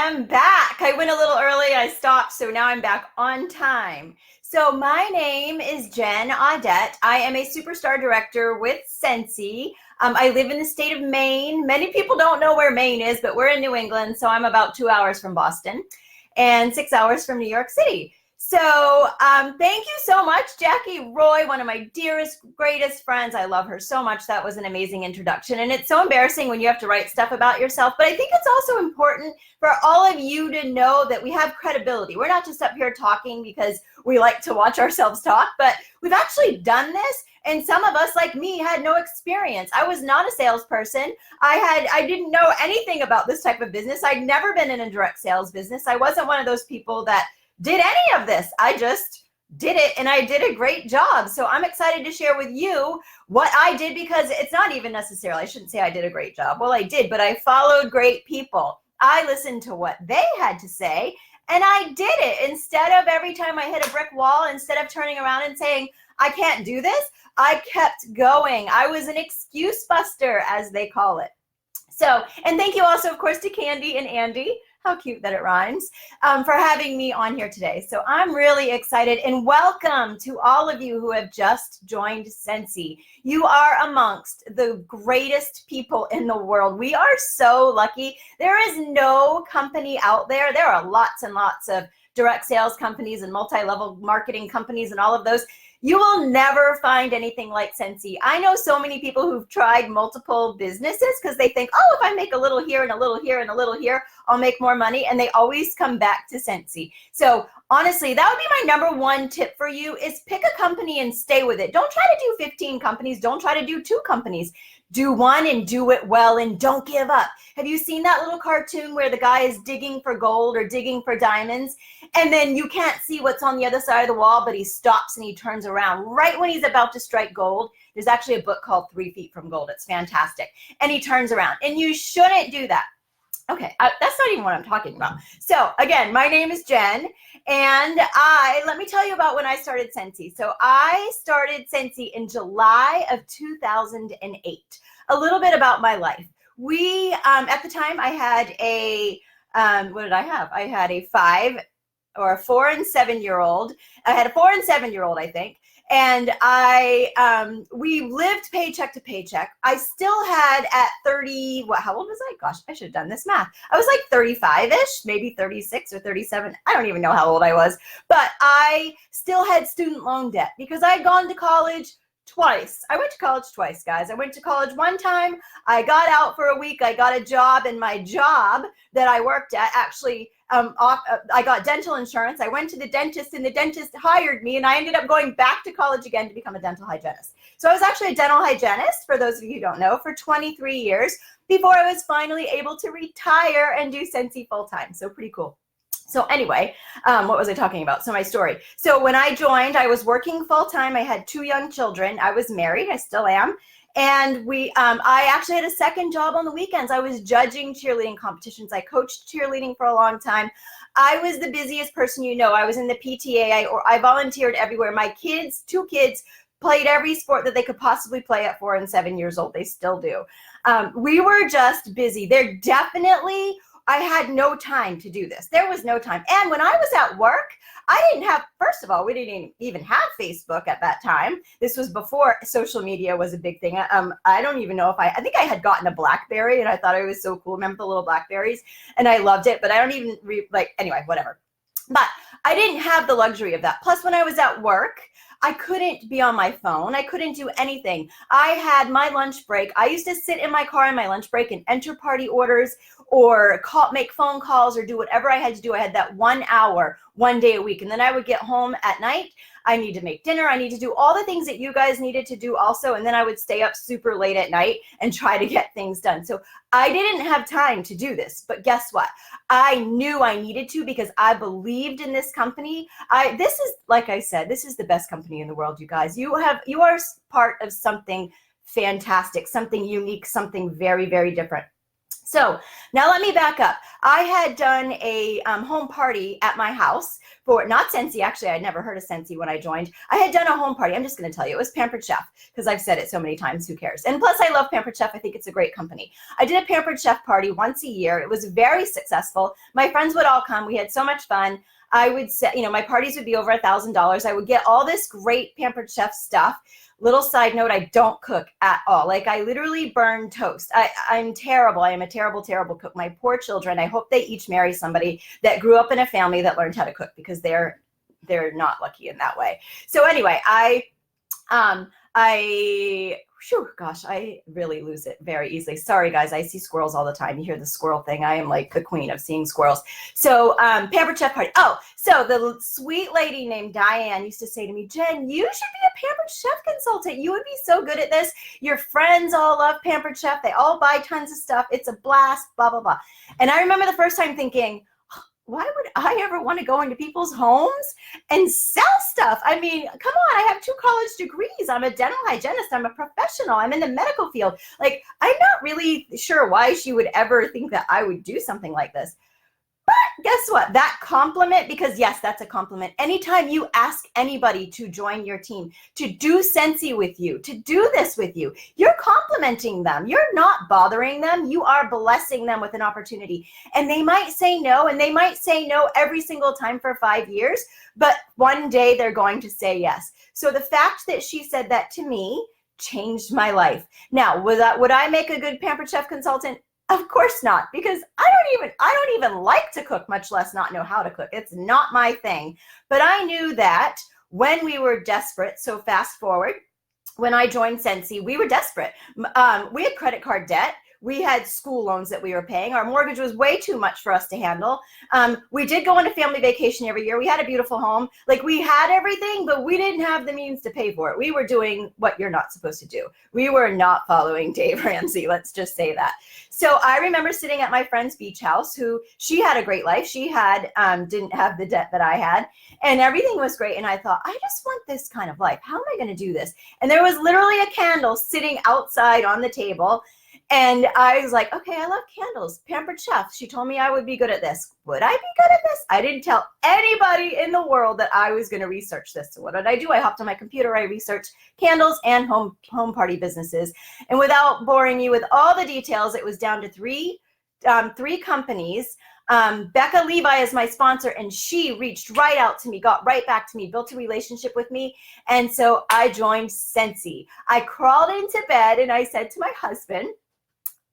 am back. I went a little early. I stopped, so now I'm back on time. So my name is Jen Audette. I am a superstar director with Scentsy. I live in the state of Maine. Many people don't know where Maine is, but we're in New England, so I'm about 2 hours from Boston and 6 hours from New York City. So thank you so much, Jackie Roy, one of my dearest, greatest friends. I love her so much. That was an amazing introduction. And it's so embarrassing when you have to write stuff about yourself. But I think it's also important for all of you to know that we have credibility. We're not just up here talking because we like to watch ourselves talk, but we've actually done this. And some of us, like me, had no experience. I was not a salesperson. I didn't know anything about this type of business. I'd never been in a direct sales business. I wasn't one of those people that did any of this. I just did it, and I did a great job. So I'm excited to share with you what I did, because it's not even necessarily, I shouldn't say I did a great job. Well, I did, but I followed great people. I listened to what they had to say, and I did it. Instead of every time I hit a brick wall, instead of turning around and saying, I can't do this, I kept going. I was an excuse buster, as they call it. So, and thank you also, of course, to Candy and Andy. How cute that it rhymes, for having me on here today. So I'm really excited, and welcome to all of you who have just joined Scentsy. You are amongst the greatest people in the world. We are so lucky. There is no company out there. There are lots and lots of direct sales companies and multi-level marketing companies and all of those. You will never find anything like Scentsy. I know so many people who've tried multiple businesses because they think, oh, if I make a little here and a little here and a little here, I'll make more money. And they always come back to Scentsy. So honestly, that would be my number one tip for you, is pick a company and stay with it. Don't try to do 15 companies. Don't try to do 2 companies. Do one and do it well, and don't give up. Have you seen that little cartoon where the guy is digging for gold or digging for diamonds, and then you can't see what's on the other side of the wall, but he stops and he turns around right when he's about to strike gold? There's actually a book called 3 Feet from Gold. It's fantastic. And he turns around, and you shouldn't do that. Okay, that's not even what I'm talking about. So again, my name is Jen, and let me tell you about when I started Scentsy. So I started Scentsy in July of 2008. A little bit about my life. We, at the time, I had a, what did I have? I had a 4 and 7 year old. I had a 4 and 7 year old, I think. And we lived paycheck to paycheck. I still had at 30, how old was I? Gosh, I should have done this math. I was like 35-ish, maybe 36 or 37. I don't even know how old I was, but I still had student loan debt because I had gone to college twice. I went to college twice, guys. I went to college one time. I got out for a week. I got a job, and my job that I worked at actually, I got dental insurance. I went to the dentist, and the dentist hired me, and I ended up going back to college again to become a dental hygienist. So I was actually a dental hygienist, for those of you who don't know, for 23 years before I was finally able to retire and do Scentsy full time. So pretty cool. So anyway, what was I talking about? So my story. So when I joined, I was working full time. I had 2 young children. I was married. I still am. And I actually had a second job on the weekends. I was judging cheerleading competitions. I coached cheerleading for a long time. I was the busiest person you know. I was in the PTA. I volunteered everywhere. My kids, 2 kids, played every sport that they could possibly play at 4 and 7 years old. They still do. We were just busy. I had no time to do this. There was no time. And when I was at work, I didn't have, first of all, we didn't even have Facebook at that time. This was before social media was a big thing. I don't even know if I think I had gotten a BlackBerry, and I thought it was so cool. Remember the little BlackBerries? And I loved it, but I don't even, anyway, whatever. But I didn't have the luxury of that. Plus, when I was at work, I couldn't be on my phone. I couldn't do anything. I had my lunch break. I used to sit in my car in my lunch break and enter party orders or make phone calls or do whatever I had to do. I had that 1 hour, 1 day a week. And then I would get home at night. I need to make dinner. I need to do all the things that you guys needed to do also. And then I would stay up super late at night and try to get things done. So I didn't have time to do this. But guess what? I knew I needed to, because I believed in this company. This is, like I said, this is the best company in the world, you guys. You are part of something fantastic, something unique, something very, very different. So now let me back up. I had done a home party at my house for, not Scentsy, actually, I'd never heard of Scentsy when I joined. I had done a home party. I'm just going to tell you, it was Pampered Chef, because I've said it so many times, who cares? And plus, I love Pampered Chef. I think it's a great company. I did a Pampered Chef party once a year. It was very successful. My friends would all come. We had so much fun. I would say, you know, my parties would be over $1,000. I would get all this great Pampered Chef stuff. Little side note, I don't cook at all. Like, I literally burn toast. I'm terrible. I am a terrible, terrible cook. My poor children, I hope they each marry somebody that grew up in a family that learned how to cook, because they're not lucky in that way. So anyway, gosh, I really lose it very easily. Sorry, guys. I see squirrels all the time. You hear the squirrel thing. I am like the queen of seeing squirrels. So Pampered Chef party. Oh, so the sweet lady named Diane used to say to me, Jen, you should be a Pampered Chef consultant. You would be so good at this. Your friends all love Pampered Chef. They all buy tons of stuff. It's a blast, blah, blah, blah. And I remember the first time thinking, why would I ever want to go into people's homes and sell stuff? I mean, come on, I have 2 college degrees. I'm a dental hygienist. I'm a professional. I'm in the medical field. Like, I'm not really sure why she would ever think that I would do something like this. But guess what? That compliment, because yes, that's a compliment. Anytime you ask anybody to join your team, to do Scentsy with you, to do this with you, you're complimenting them. You're not bothering them. You are blessing them with an opportunity. And they might say no, and they might say no every single time for 5 years, but one day they're going to say yes. So the fact that she said that to me changed my life. Now, would I make a good Pampered Chef consultant? Of course not, because I don't even like to cook, much less not know how to cook. It's not my thing. But I knew that when we were desperate, so fast forward, when I joined Scentsy, we were desperate. We had credit card debt. We had school loans that we were paying. Our mortgage was way too much for us to handle. We did go on a family vacation every year. We had a beautiful home. Like, we had everything, but we didn't have the means to pay for it. We were doing what you're not supposed to do. We were not following Dave Ramsey. Let's just say that. So I remember sitting at my friend's beach house, who, she had a great life. She had didn't have the debt that I had, and everything was great. And I thought, I just want this kind of life. How am I going to do this? And there was literally a candle sitting outside on the table. And I was like, okay, I love candles. Pampered Chef. She told me I would be good at this. Would I be good at this? I didn't tell anybody in the world that I was going to research this. So what did I do? I hopped on my computer. I researched candles and home party businesses. And without boring you with all the details, it was down to three companies. Becca Levi is my sponsor, and she reached right out to me, got right back to me, built a relationship with me. And so I joined Scentsy. I crawled into bed and I said to my husband,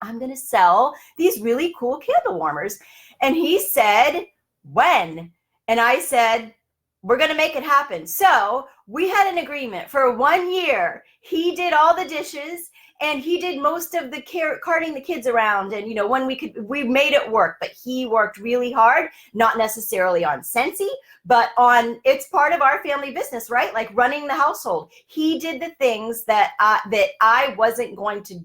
I'm going to sell these really cool candle warmers. And he said, when? And I said, we're going to make it happen. So we had an agreement for 1 year. He did all the dishes, and he did most of the carting the kids around. And, you know, when we made it work, but he worked really hard, not necessarily on Scentsy, but on, it's part of our family business, right? Like running the household. He did the things that I wasn't going to,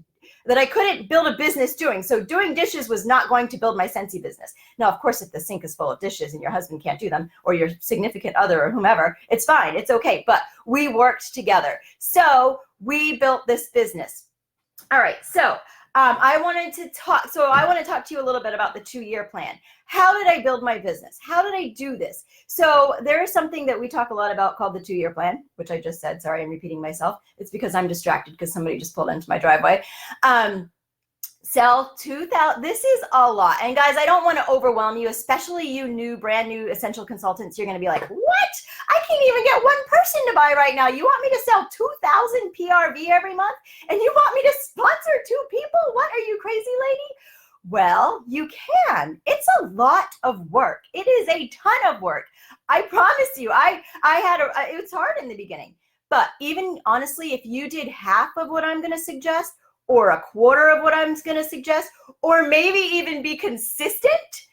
that I couldn't build a business doing. So doing dishes was not going to build my Scentsy business. Now, of course, if the sink is full of dishes and your husband can't do them, or your significant other or whomever, it's fine. It's okay. But we worked together. So we built this business. All right. So I want to talk to you a little bit about the 2-year plan. How did I build my business? How did I do this? So there is something that we talk a lot about called the 2-year plan, which I just said. Sorry, I'm repeating myself. It's because I'm distracted because somebody just pulled into my driveway. Sell 2,000. This is a lot. And guys, I don't want to overwhelm you, especially you brand new essential consultants. You're going to be like, what? I can't even get one person to buy right now. You want me to sell 2,000 PRV every month? And you want me to sponsor 2 people? What, are you crazy, lady? Well, you can. It's a lot of work. It is a ton of work. I promise you, it was hard in the beginning. But even honestly, if you did half of what I'm going to suggest, or a quarter of what I'm going to suggest, or maybe even be consistent,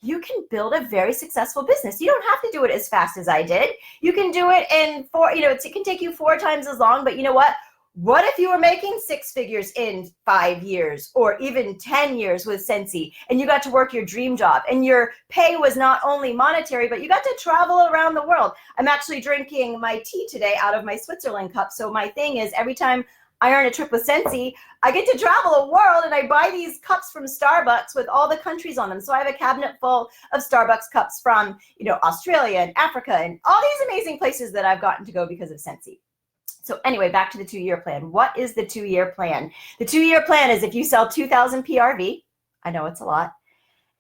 you can build a very successful business. You don't have to do it as fast as I did. You can do it in it can take you 4 times as long, but you know what? What if you were making 6 figures in 5 years or even 10 years with Scentsy, and you got to work your dream job, and your pay was not only monetary, but you got to travel around the world? I'm actually drinking my tea today out of my Switzerland cup. So my thing is, every time I earn a trip with Scentsy, I get to travel a world and I buy these cups from Starbucks with all the countries on them. So I have a cabinet full of Starbucks cups from, Australia and Africa and all these amazing places that I've gotten to go because of Scentsy. So anyway, back to the 2-year plan. What is the 2-year plan? The 2-year plan is if you sell 2,000 PRV, I know it's a lot,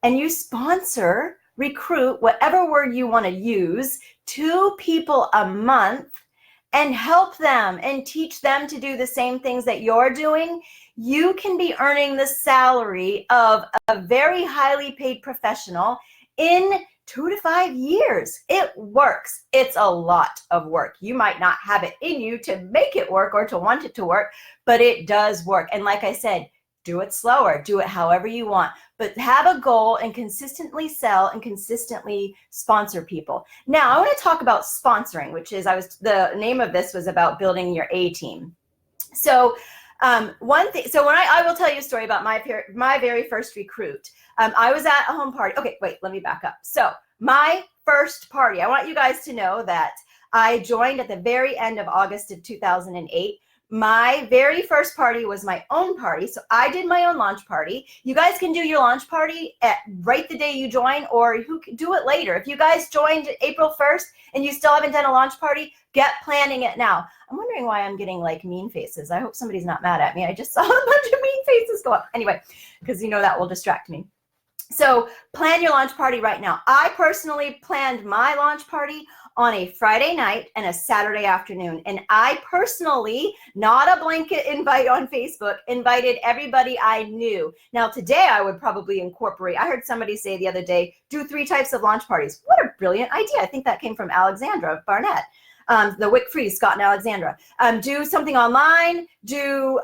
and you sponsor, recruit, whatever word you want to use, 2 people a month and help them and teach them to do the same things that you're doing, you can be earning the salary of a very highly paid professional in 2 to 5 years. It works. It's a lot of work. You might not have it in you to make it work or to want it to work, but it does work. And like I said, do it slower, do it however you want, but have a goal and consistently sell and consistently sponsor people. Now, I want to talk about sponsoring, which is, the name of this was about building your A team. So one thing, so when I will tell you a story about my very first recruit. I was at a home party. Okay, wait, let me back up. So my first party, I want you guys to know that I joined at the very end of August of 2008. My very first party was my own party. So I did my own launch party. You guys can do your launch party at right the day you join, or you can do it later. If you guys joined April 1st and you still haven't done a launch party, get planning it now. I'm wondering why I'm getting like mean faces. I hope somebody's not mad at me. I just saw a bunch of mean faces go up. Anyway, because that will distract me. So plan your launch party right now. I personally planned my launch party on a Friday night and a Saturday afternoon. And I personally, not a blanket invite on Facebook, invited everybody I knew. Now today I would probably incorporate, I heard somebody say the other day, do 3 types of launch parties. What a brilliant idea. I think that came from Alexandra Barnett. The Wick Freeze, Scott and Alexandra. Do something online, do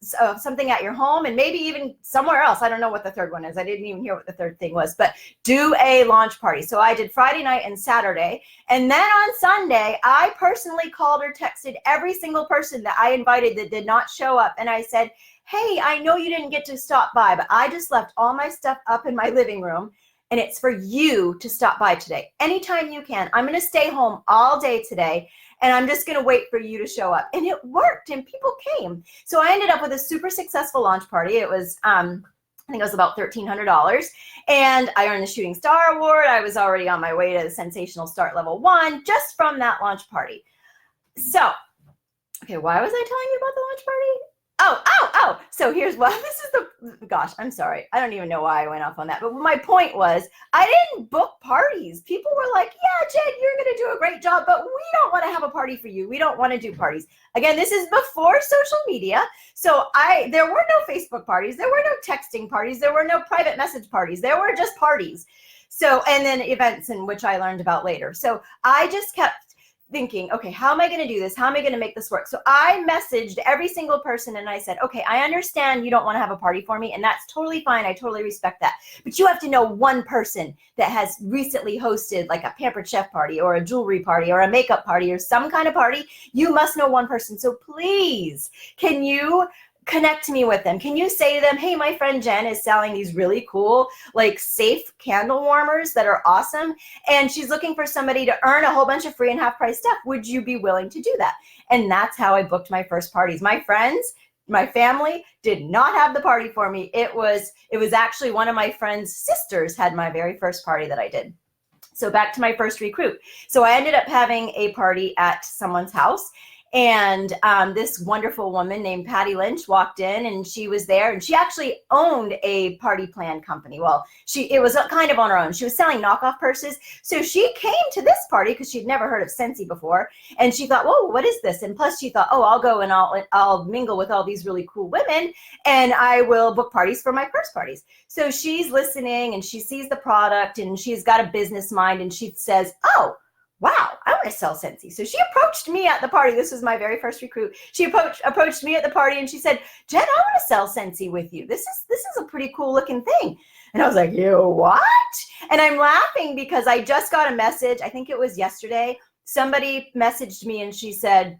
something at your home, and maybe even somewhere else. I don't know what the third one is. I didn't even hear what the third thing was, but do a launch party. So I did Friday night and Saturday. And then on Sunday, I personally called or texted every single person that I invited that did not show up. And I said, hey, I know you didn't get to stop by, but I just left all my stuff up in my living room. And it's for you to stop by today. Anytime you can. I'm going to stay home all day today, and I'm just going to wait for you to show up. And it worked, and people came. So I ended up with a super successful launch party. It was, I think it was about $1,300. And I earned the Shooting Star Award. I was already on my way to the Sensational Start Level 1 just from that launch party. So, okay, why was I telling you about the launch party? Oh. So here's what, gosh, I'm sorry. I don't even know why I went off on that. But my point was, I didn't book parties. People were like, yeah, Jen, you're going to do a great job, but we don't want to have a party for you. We don't want to do parties. Again, this is before social media. So there were no Facebook parties. There were no texting parties. There were no private message parties. There were just parties. So, and then events, in which I learned about later. So I just kept thinking, okay, how am I going to do this? How am I going to make this work? So I messaged every single person and I said, okay, I understand you don't want to have a party for me, and that's totally fine. I totally respect that. But you have to know one person that has recently hosted like a Pampered Chef party or a jewelry party or a makeup party or some kind of party. You must know one person. So please, can you connect me with them? Can you say to them, hey, my friend Jen is selling these really cool, like safe candle warmers that are awesome, and she's looking for somebody to earn a whole bunch of free and half price stuff. Would you be willing to do that? And that's how I booked my first parties. My friends, my family did not have the party for me. It was actually one of my friend's sisters had my very first party that I did. So back to my first recruit. So I ended up having a party at someone's house. And this wonderful woman named Patty Lynch walked in, and she was there, and she actually owned a party plan company. Well, it was kind of on her own. She was selling knockoff purses. So she came to this party because she'd never heard of Scentsy before. And she thought, whoa, what is this? And plus she thought, oh, I'll go and I'll mingle with all these really cool women, and I will book parties for my first parties. So she's listening, and she sees the product, and she's got a business mind, and she says, oh, wow, I want to sell Scentsy. So she approached me at the party. This was my very first recruit. She approached me at the party, and she said, Jen, I want to sell Scentsy with you. This is a pretty cool looking thing. And I was like, you what? And I'm laughing because I just got a message. I think it was yesterday. Somebody messaged me and she said,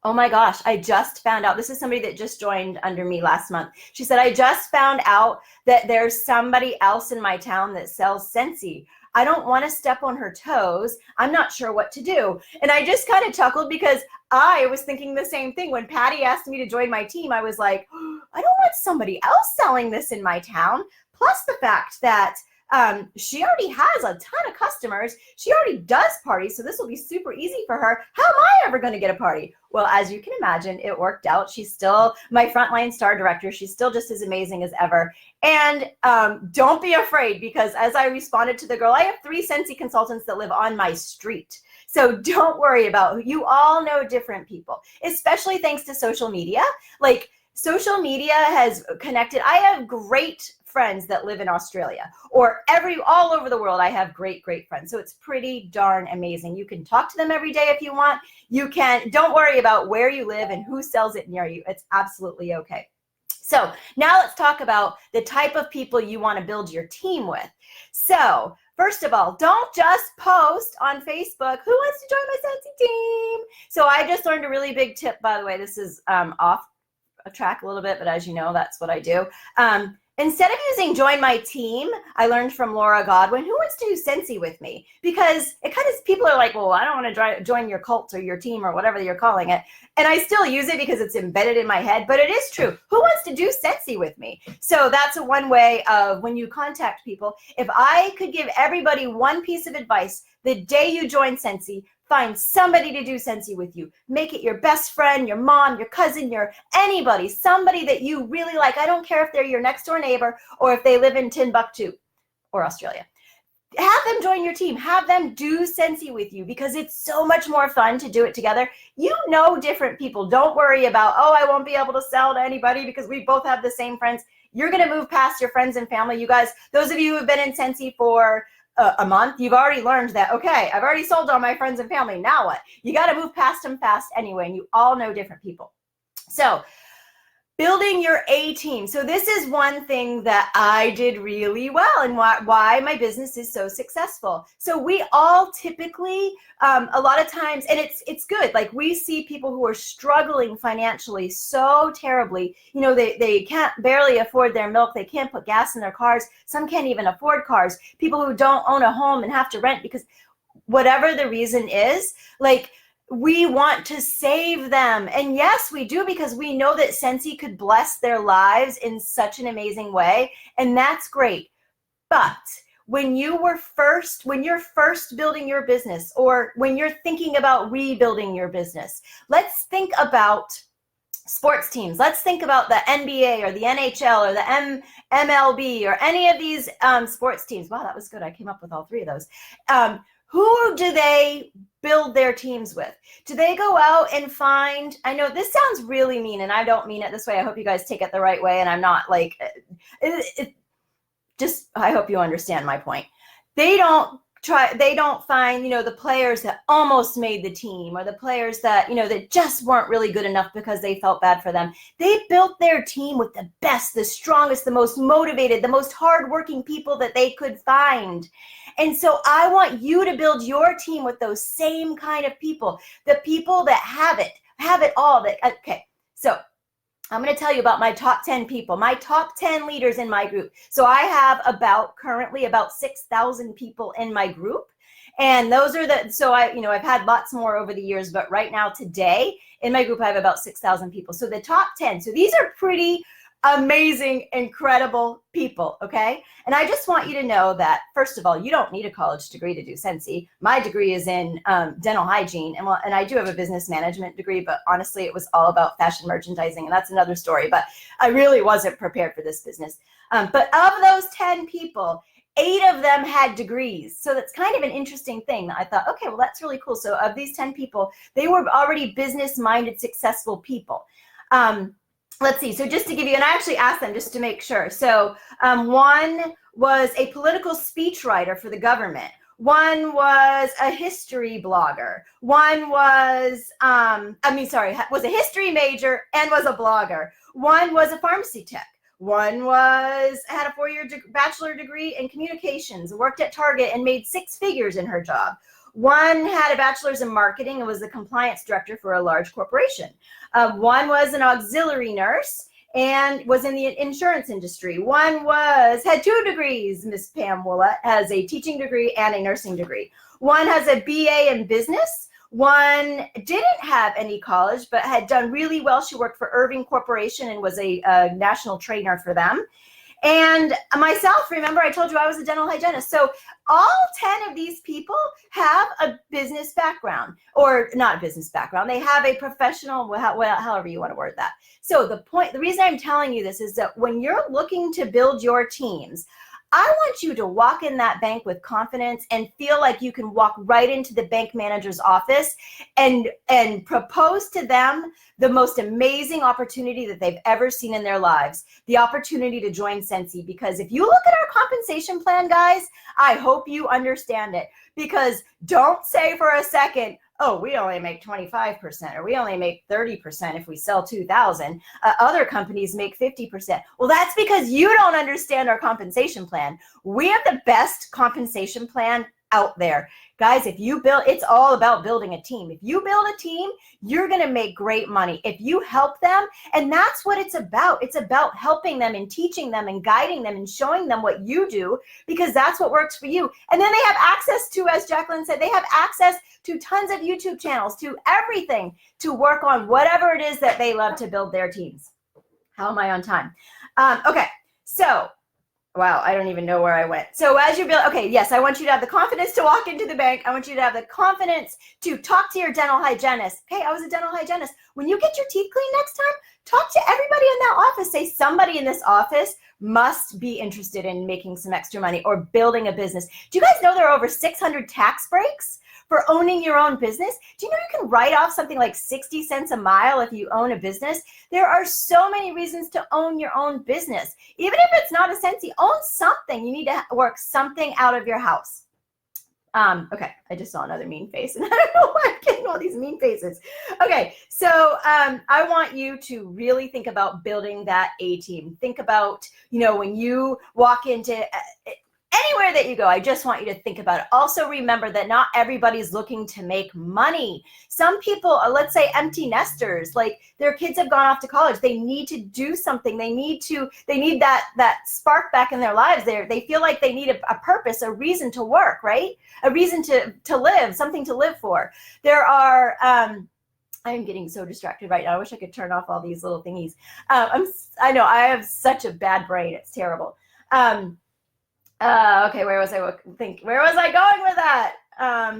oh my gosh, I just found out. This is somebody that just joined under me last month. She said, I just found out that there's somebody else in my town that sells Scentsy. I don't want to step on her toes. I'm not sure what to do. And I just kind of chuckled because I was thinking the same thing. When Patty asked me to join my team, I was like, I don't want somebody else selling this in my town. Plus the fact that she already has a ton of customers. She already does parties, so this will be super easy for her. How am I ever going to get a party? Well, as you can imagine, it worked out. She's still my frontline star director. She's still just as amazing as ever. And don't be afraid, because as I responded to the girl, I have 3 Scentsy consultants that live on my street. So don't worry about, you all know different people, especially thanks to social media. Like, social media has connected. I have great friends that live in Australia, or all over the world. I have great friends. So it's pretty darn amazing. You can talk to them every day if you want. Don't worry about where you live and who sells it near you. It's absolutely okay. So now let's talk about the type of people you want to build your team with. So first of all, don't just post on Facebook, who wants to join my Scentsy team? So I just learned a really big tip, by the way. This is off a track a little bit, but as you know, that's what I do. Instead of using join my team, I learned from Laura Godwin, who wants to do Scentsy with me? Because it kind of, people are like, well, I don't want to join your cult or your team or whatever you're calling it. And I still use it because it's embedded in my head, but it is true. Who wants to do Scentsy with me? So that's one way of, when you contact people, if I could give everybody one piece of advice, the day you join Scentsy, find somebody to do Scentsy with you. Make it your best friend, your mom, your cousin, anybody, somebody that you really like. I don't care if they're your next door neighbor or if they live in Timbuktu or Australia. Have them join your team. Have them do Scentsy with you, because it's so much more fun to do it together. You know different people. Don't worry about, oh, I won't be able to sell to anybody because we both have the same friends. You're going to move past your friends and family. You guys, those of you who have been in Scentsy for a month, you've already learned that, okay, I've already sold all my friends and family. Now what? You got to move past them fast anyway, and you all know different people. So building your A team. So this is one thing that I did really well, and why my business is so successful. So we all typically, a lot of times, and it's good, like we see people who are struggling financially so terribly. You know, they can't barely afford their milk. They can't put gas in their cars. Some can't even afford cars. People who don't own a home and have to rent because whatever the reason is, like, we want to save them. And yes, we do, because we know that Scentsy could bless their lives in such an amazing way. And that's great. But when you're first building your business, or when you're thinking about rebuilding your business, let's think about sports teams. Let's think about the NBA or the NHL or the MLB or any of these sports teams. Wow, that was good. I came up with all 3 of those. Who do they build their teams with? Do they go out and find, I know this sounds really mean, and I don't mean it this way. I hope you guys take it the right way, and I'm not like, I hope you understand my point. They don't find, the players that almost made the team, or the players that, that just weren't really good enough because they felt bad for them. They built their team with the best, the strongest, the most motivated, the most hardworking people that they could find. And so I want you to build your team with those same kind of people, the people that have it all. Okay, so I'm going to tell you about my top 10 people, my top 10 leaders in my group. So I have currently about 6,000 people in my group. And those are I've had lots more over the years, but right now, today in my group, I have about 6,000 people. So the top 10, so these are pretty amazing, incredible people, okay? And I just want you to know that, first of all, you don't need a college degree to do Scentsy. My degree is in dental hygiene, and I do have a business management degree, but honestly, it was all about fashion merchandising, and that's another story, but I really wasn't prepared for this business. But of those 10 people, 8 of them had degrees. So that's kind of an interesting thing. I thought, okay, well, that's really cool. So of these 10 people, they were already business-minded, successful people. Let's see. So just to give you, and I actually asked them just to make sure. So one was a political speechwriter for the government. One was a history blogger. One was, was a history major and was a blogger. One was a pharmacy tech. One had a 4-year bachelor degree in communications, worked at Target and made 6 figures in her job. One had a bachelor's in marketing and was the compliance director for a large corporation. One was an auxiliary nurse and was in the insurance industry. One had 2 degrees. Miss Pam Willett has a teaching degree and a nursing degree. One has a BA in business. One didn't have any college, but had done really well. She worked for Irving Corporation and was a national trainer for them. And myself, remember I told you I was a dental hygienist. So all 10 of these people have a business background, or not a business background. They have a professional, however you want to word that. So the reason I'm telling you this is that when you're looking to build your teams, I want you to walk in that bank with confidence and feel like you can walk right into the bank manager's office and propose to them the most amazing opportunity that they've ever seen in their lives, the opportunity to join Scentsy. Because if you look at our compensation plan, guys, I hope you understand it. Because don't say for a second, oh, we only make 25%, or we only make 30% if we sell 2,000. Other companies make 50%. Well, that's because you don't understand our compensation plan. We have the best compensation plan out there. Guys, if you build, it's all about building a team. If you build a team, you're going to make great money. If you help them, and that's what it's about. It's about helping them and teaching them and guiding them and showing them what you do, because that's what works for you. And then they have access to, as Jacqueline said, they have access to tons of YouTube channels, to everything, to work on whatever it is that they love to build their teams. How am I on time? Okay, so wow, I don't even know where I went. So as you build, okay, yes, I want you to have the confidence to walk into the bank. I want you to have the confidence to talk to your dental hygienist. Hey, I was a dental hygienist. When you get your teeth cleaned next time, talk to everybody in that office. Say somebody in this office must be interested in making some extra money or building a business. Do you guys know there are over 600 tax breaks for owning your own business? Do you know you can write off something like 60 cents a mile if you own a business? There are so many reasons to own your own business. Even if it's not a Scentsy, own something. You need to work something out of your house. Okay, I just saw another mean face, and I don't know why I'm getting all these mean faces. Okay, so I want you to really think about building that A-team. Think about, when you walk into anywhere that you go, I just want you to think about it. Also remember that not everybody's looking to make money. Some people are, let's say, empty nesters, like their kids have gone off to college. They need to do something. They need that spark back in their lives. They feel like they need a purpose, a reason to work, right? A reason to live, something to live for. There are, I am getting so distracted right now. I wish I could turn off all these little thingies. I know I have such a bad brain. It's terrible. Okay, where was I going with that?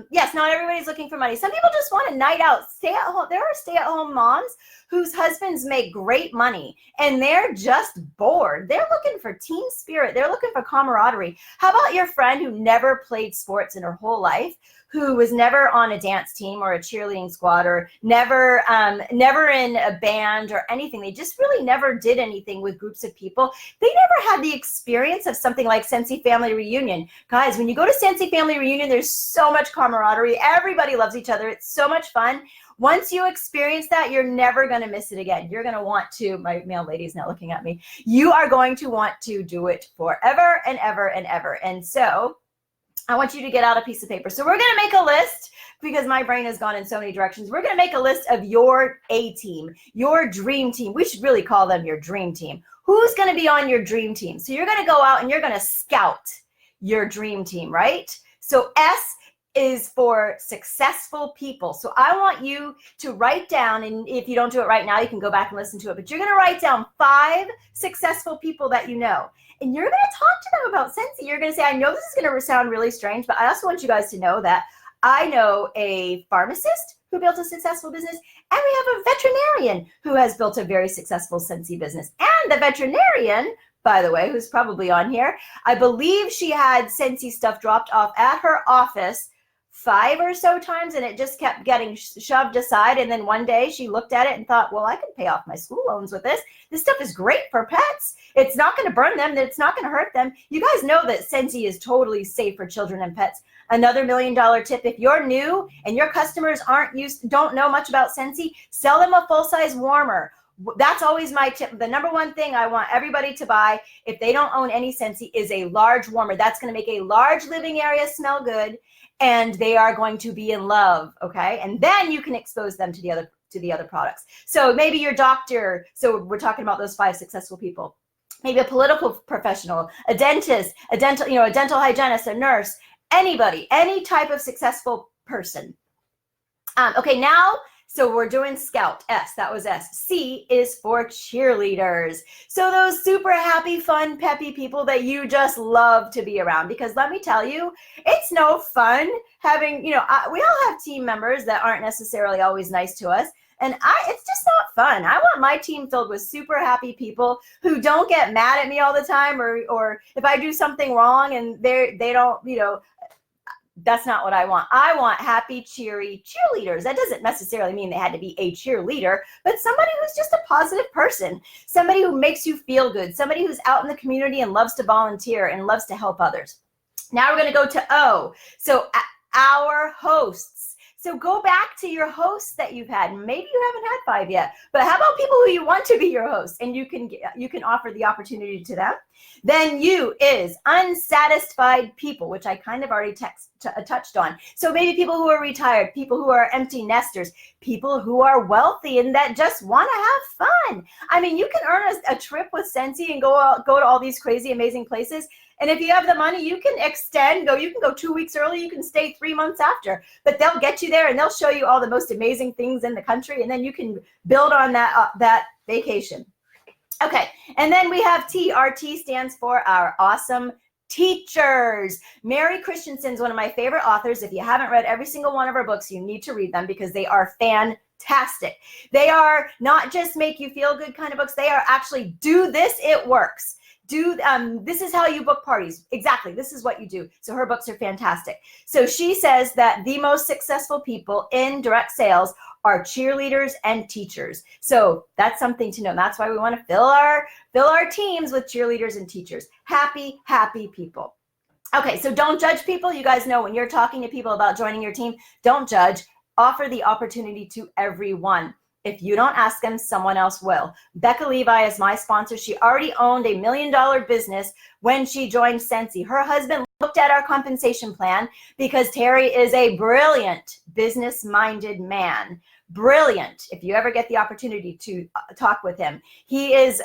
Yes, not everybody's looking for money. Some people just want a night out, stay at home. There are stay-at-home moms whose husbands make great money and they're just bored. They're looking for team spirit. They're looking for camaraderie. How about your friend who never played sports in her whole life, who was never on a dance team or a cheerleading squad, or never in a band or anything? They just really never did anything with groups of people. They never had the experience of something like Scentsy Family Reunion. Guys, when you go to Scentsy Family Reunion, there's so much camaraderie. Everybody loves each other. It's so much fun. Once you experience that, you're never going to miss it again. You're going to want to, my male lady's not looking at me, you are going to want to do it forever and ever and ever. And so I want you to get out a piece of paper. So we're going to make a list, because my brain has gone in so many directions. We're going to make a list of your A-team, your dream team. We should really call them your dream team. Who's going to be on your dream team? So you're going to go out and you're going to scout your dream team, right? So S is for successful people. So I want you to write down, and if you don't do it right now, you can go back and listen to it, but you're going to write down 5 successful people that you know. And you're going to talk to them about Scentsy. You're going to say, I know this is going to sound really strange, but I also want you guys to know that I know a pharmacist who built a successful business, and we have a veterinarian who has built a very successful Scentsy business. And the veterinarian, by the way, who's probably on here, I believe she had Scentsy stuff dropped off at her office 5 or so times, and it just kept getting shoved aside. And then one day she looked at it and thought, well, I can pay off my school loans with this. This stuff is great for pets. It's not going to burn them. It's not going to hurt them. You guys know that Scentsy is totally safe for children and pets. Another $1 million tip: if you're new and your customers don't know much about Scentsy, sell them a full-size warmer. That's always my tip. The number one thing I want everybody to buy, if they don't own any Scentsy, is a large warmer. That's going to make a large living area smell good, and they are going to be in love, okay? And then you can expose them to the other products. So maybe your doctor, so we're talking about those 5 successful people. Maybe a political professional, a dentist, a dental hygienist, a nurse, anybody, any type of successful person. Okay, now, so we're doing Scout, S, that was S. C is for cheerleaders. So those super happy, fun, peppy people that you just love to be around. Because let me tell you, it's no fun having, we all have team members that aren't necessarily always nice to us. And it's just not fun. I want my team filled with super happy people who don't get mad at me all the time, or if I do something wrong and they don't, that's not what I want. I want happy, cheery cheerleaders. That doesn't necessarily mean they had to be a cheerleader, but somebody who's just a positive person, somebody who makes you feel good, somebody who's out in the community and loves to volunteer and loves to help others. Now we're going to go to O. So our hosts. So go back to your hosts that you've had. Maybe you haven't had 5 yet, but how about people who you want to be your hosts, and you can offer the opportunity to them. Then U is unsatisfied people, which I kind of already touched on. So maybe people who are retired, people who are empty nesters, people who are wealthy and that just want to have fun. I mean, you can earn a trip with Scentsy and go to all these crazy, amazing places. And if you have the money, you can extend, you can go 2 weeks early, you can stay 3 months after, but they'll get you there and they'll show you all the most amazing things in the country. And then you can build on that vacation. Okay. And then we have T. Our T stands for our awesome teachers. Mary Christensen's one of my favorite authors. If you haven't read every single one of her books, you need to read them because they are fantastic. They are not just make you feel good kind of books. They are actually do this, it works. This is how you book parties. Exactly. This is what you do. So her books are fantastic. So she says that the most successful people in direct sales are cheerleaders and teachers. So that's something to know. That's why we want to fill our teams with cheerleaders and teachers. Happy, happy people. Okay. So don't judge people. You guys know when you're talking to people about joining your team, don't judge. Offer the opportunity to everyone. If you don't ask them, someone else will. Becca Levi is my sponsor. She already owned $1 million business when she joined Scentsy. Her husband looked at our compensation plan because Terry is a brilliant business-minded man. Brilliant. If you ever get the opportunity to talk with him, he is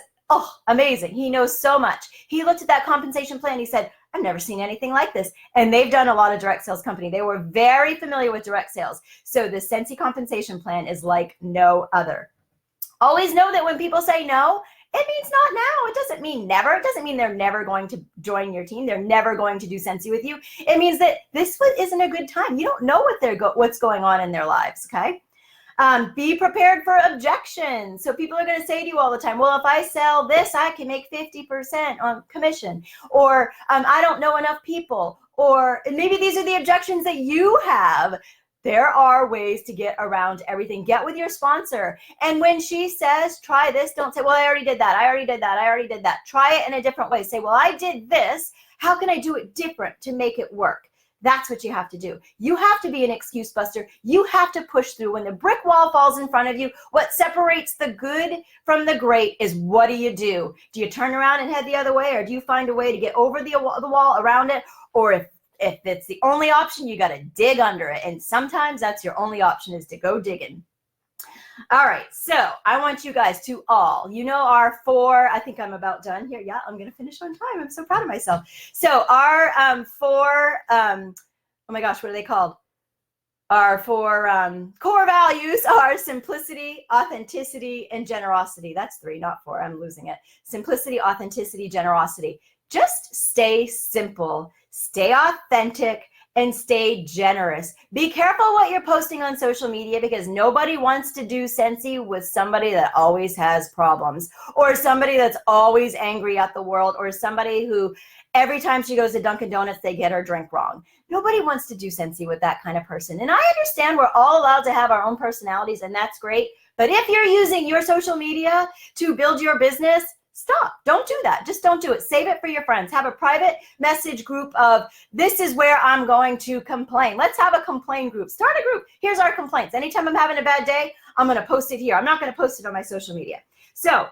amazing. He knows so much. He looked at that compensation plan. He said, I've never seen anything like this. And they've done a lot of direct sales company. They were very familiar with direct sales. So the Scentsy compensation plan is like no other. Always know that when people say no, it means not now. It doesn't mean never. It doesn't mean they're never going to join your team. They're never going to do Scentsy with you. It means that this isn't a good time. You don't know what's going on in their lives, okay? Be prepared for objections. So people are going to say to you all the time, well, if I sell this, I can make 50% on commission, or I don't know enough people, or maybe these are the objections that you have. There are ways to get around everything. Get with your sponsor. And when she says, try this, don't say, well, I already did that. I already did that. I already did that. Try it in a different way. Say, well, I did this. How can I do it different to make it work? That's what you have to do. You have to be an excuse buster. You have to push through. When the brick wall falls in front of you, what separates the good from the great is what do? Do you turn around and head the other way, or do you find a way to get over the wall around it? Or if it's the only option, you got to dig under it. And sometimes that's your only option, is to go digging. All right, so I want you guys to all, our 4, I think I'm about done here. Yeah, I'm going to finish on time. I'm so proud of myself. So our 4, oh my gosh, what are they called? Our 4 core values are simplicity, authenticity, and generosity. That's 3, not 4. I'm losing it. Simplicity, authenticity, generosity. Just stay simple, stay authentic, and stay generous. Be careful what you're posting on social media, because nobody wants to do Scentsy with somebody that always has problems, or somebody that's always angry at the world, or somebody who every time she goes to Dunkin' Donuts, they get her drink wrong. Nobody wants to do Scentsy with that kind of person. And I understand we're all allowed to have our own personalities, and that's great. But if you're using your social media to build your business, stop. Don't do that. Just don't do it. Save it for your friends. Have a private message group of, this is where I'm going to complain. Let's have a complain group. Start a group. Here's our complaints. Anytime I'm having a bad day, I'm going to post it here. I'm not going to post it on my social media. So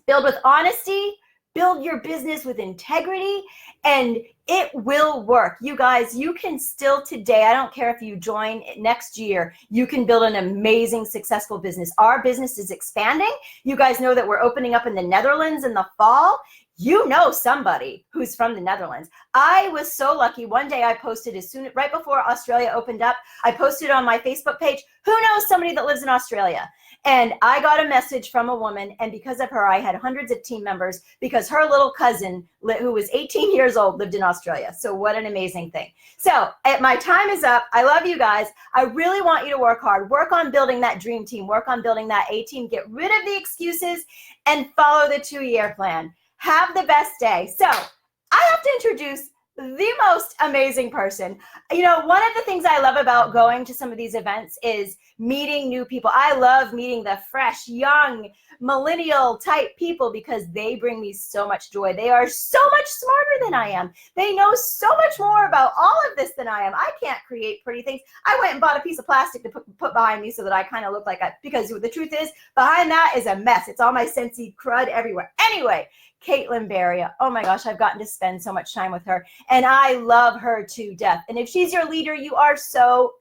build with honesty, build your business with integrity, and it will work. You guys, you can still today, I don't care if you join next year, you can build an amazing, successful business. Our business is expanding. You guys know that we're opening up in the Netherlands in the fall. you know somebody who's from the Netherlands. I was so lucky. One day I posted right before Australia opened up, I posted on my Facebook page, who knows somebody that lives in Australia? And I got a message from a woman, and because of her, I had hundreds of team members because her little cousin, who was 18 years old, lived in Australia. So what an amazing thing. So my time is up. I love you guys. I really want you to work hard. Work on building that dream team. Work on building that A-team. Get rid of the excuses and follow the 2-year plan. Have the best day. So I have to introduce the most amazing person. You know, one of the things I love about going to some of these events is meeting new people. I love meeting the fresh, young, millennial type people because they bring me so much joy. They are so much smarter than I am. They know so much more about all of this than I am. I can't create pretty things. I went and bought a piece of plastic to put behind me so that I kind of look like because the truth is, behind that is a mess. It's all my Scentsy crud everywhere. Anyway, Caitlin Beria. Oh my gosh, I've gotten to spend so much time with her, and I love her to death. And if she's your leader, you are so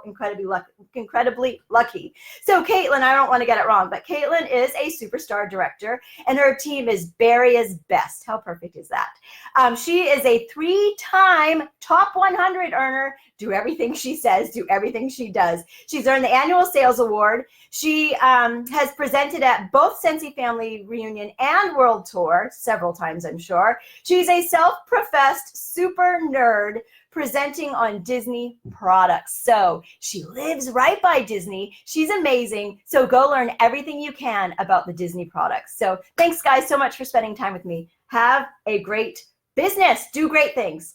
incredibly lucky. So Caitlin, I don't want to get it wrong, but Caitlin is a superstar director, and her team is Beria's best. How perfect is that? She is a 3-time top 100 earner. Do everything she says, do everything she does. She's earned the annual sales award. She has presented at both Scentsy Family Reunion and World Tour several times, I'm sure. She's a self-professed super nerd presenting on Disney products. So she lives right by Disney. She's amazing. So go learn everything you can about the Disney products. So thanks guys so much for spending time with me. Have a great business. Do great things.